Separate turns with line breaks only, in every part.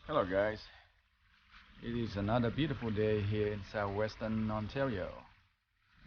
Hello guys, it is another beautiful day here in southwestern Ontario,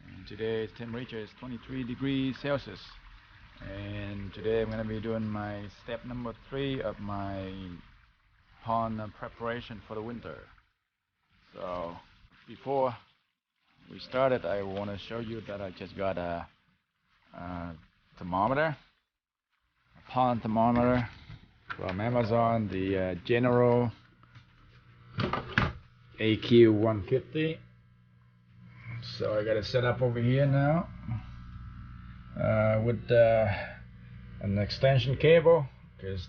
and today's temperature is 23 degrees Celsius, and today I'm going to be doing my step number 3 of my pond preparation for the winter. So before we started, I want to show you that I just got a thermometer, a pond thermometer from Amazon, the General AQ 150. So I got it set up over here now with an extension cable, because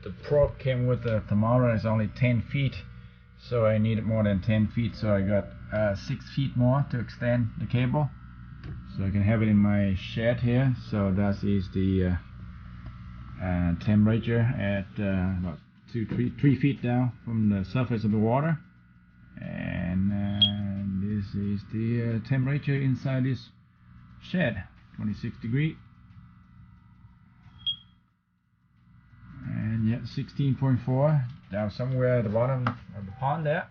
the probe came with the thermometer is only 10 feet, so I needed more than 10 feet, so I got 6 feet more to extend the cable so I can have it in my shed here. So that is the temperature at about 3 feet down from the surface of the water, and this is the temperature inside this shed, 26 degree, and yeah, 16.4 down somewhere at the bottom of the pond there.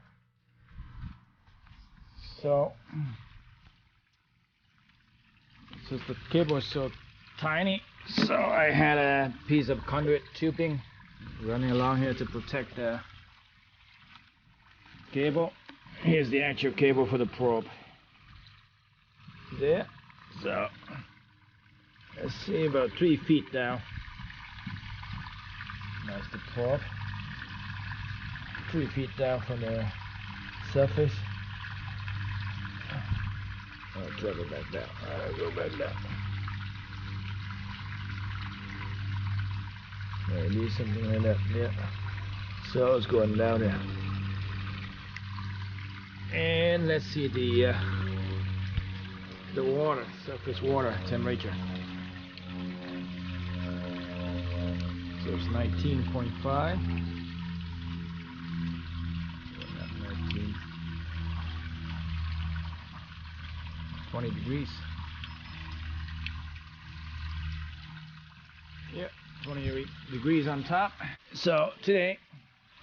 So since the cable is so tiny, so I had a piece of conduit tubing running along here to protect the cable. Here's the actual cable for the probe there. So let's see, about 3 feet down. That's the probe, 3 feet down from the surface. I'll drop it back down. I'll go back down. Maybe something like that. Yeah. So it's going down there. And let's see the water, surface water temperature. So it's 19.5. 19, 20 degrees. Yeah, 28 degrees on top. So today,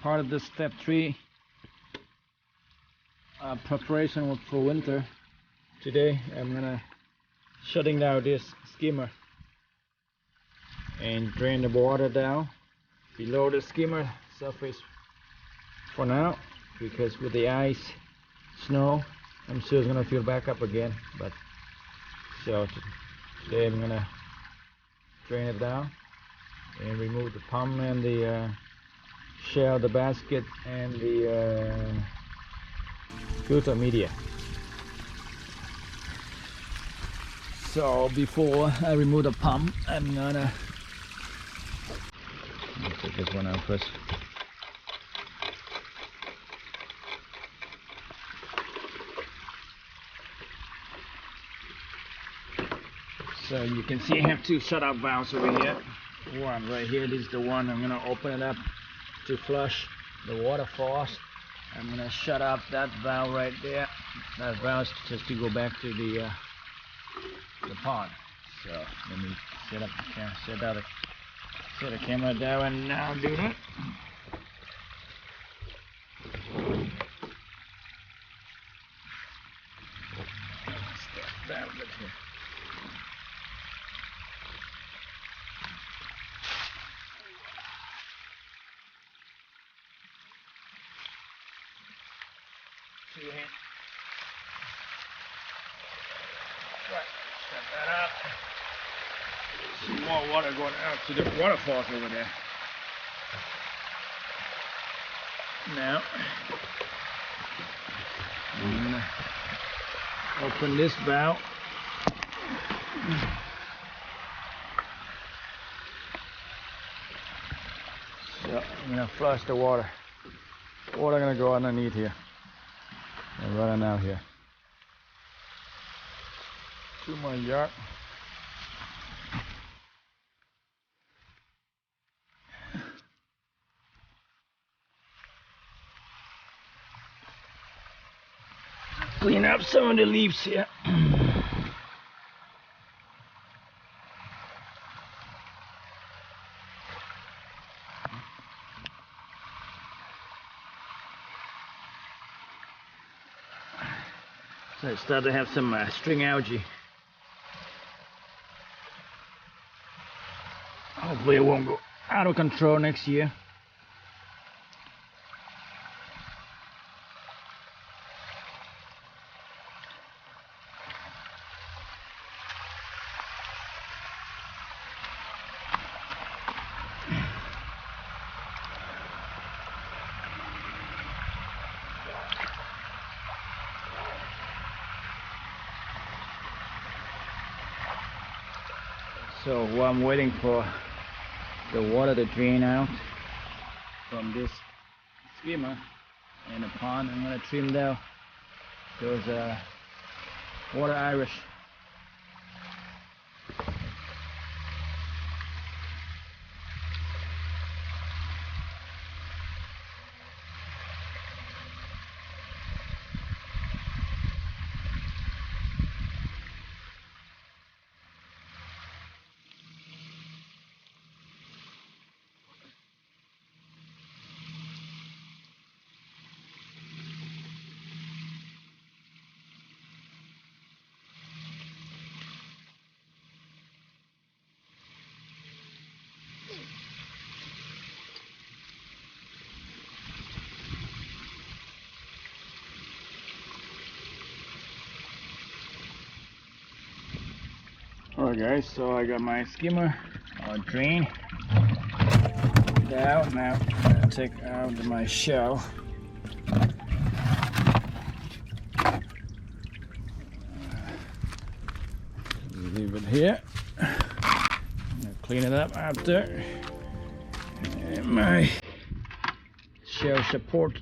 part of the step 3 preparation for winter. Today I'm gonna shutting down this skimmer and drain the water down below the skimmer surface for now, because with the ice, snow, I'm sure it's gonna fill back up again. But so today I'm gonna drain it down and remove the pump and the shell, the basket, and the filter media. So before I remove the pump, I'm gonna take this one out first. So you can see I have 2 shut-off valves over here. One right here, this is the one I'm gonna open it up to flush the water faucet. I'm gonna shut off that valve right there. That valve is just to go back to the pond. So let me set up the camera, set the camera down, and now do that. Step down a bit here. See your hand. Right, set that up. Some more water going out to the water faucet over there. Now I'm gonna open this valve. So I'm gonna flush the water. Water gonna go underneath here and running out here. 2 more yards. Clean up some of the leaves here. So I start to have some string algae. Hopefully it won't go out of control next year. So while I'm waiting for the water to drain out from this skimmer and the pond, I'm going to trim down those water iris. Alright guys, so I got my skimmer drain out. Now I'm going to take out my shell. Leave it here. Clean it up after. And my shell support.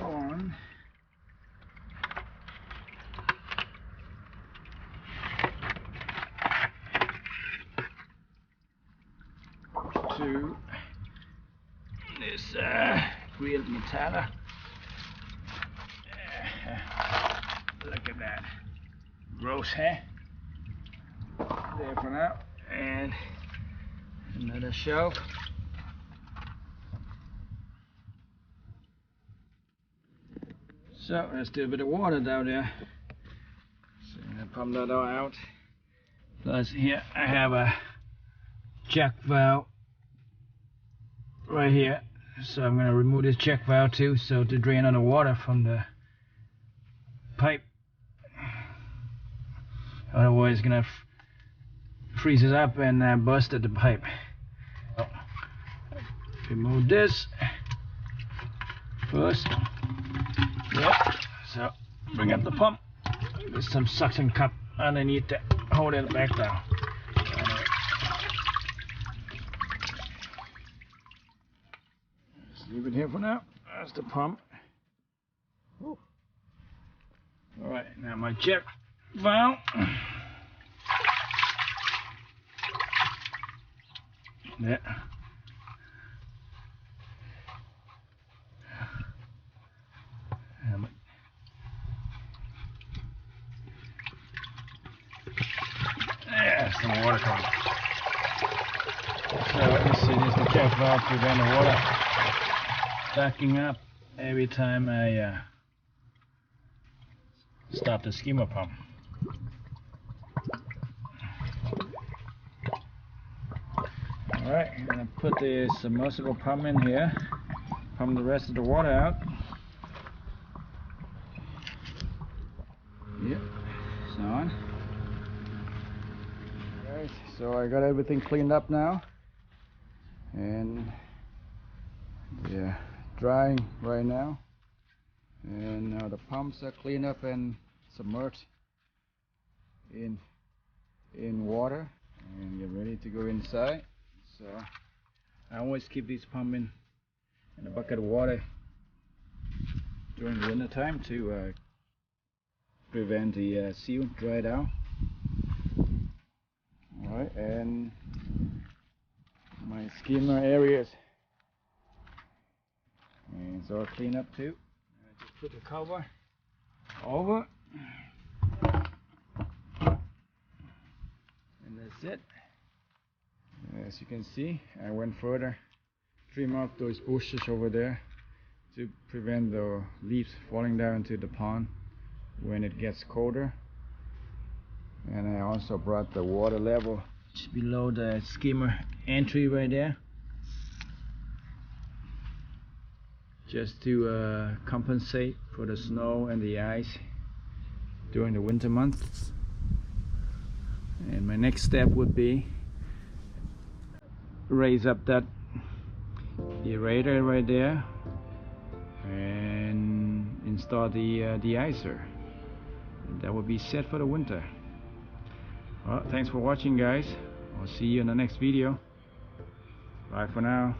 On. 2. This grilled Nutella. Look at that. Gross, huh? There for now. And another shelf. So there's still a bit of water down there. So I'm gonna pump that all out. Plus here I have a check valve right here. So I'm gonna remove this check valve too, so to drain on the water from the pipe. Otherwise it's gonna freeze it up and bust at the pipe. So, remove this first. Yep. So bring up the pump. There's some suction cup underneath to hold it back down. Just leave it here for now. That's the pump. Alright, now my check valve. There. Some water coming. So you see this, the check valve prevent the water backing up every time I stop the skimmer pump. Alright, I'm going to put the submersible pump in here, pump the rest of the water out. Yep, it's on. Alright, so I got everything cleaned up now, and yeah, drying right now, and now the pumps are cleaned up and submerged in water, and get ready to go inside. So I always keep these pumping in a bucket of water during the winter time to prevent the seal dry down. Alright, and my skimmer areas, and it's all cleaned up too. I just put the cover over, and that's it. as you can see, I went further, trim out those bushes over there to prevent the leaves falling down into the pond when it gets colder. And I also brought the water level below the skimmer entry right there, just to compensate for the snow and the ice during the winter months. And my next step would be raise up that aerator right there and install the de-icer. That will be set for the winter. Well, thanks for watching, guys. I'll see you in the next video. Bye for now.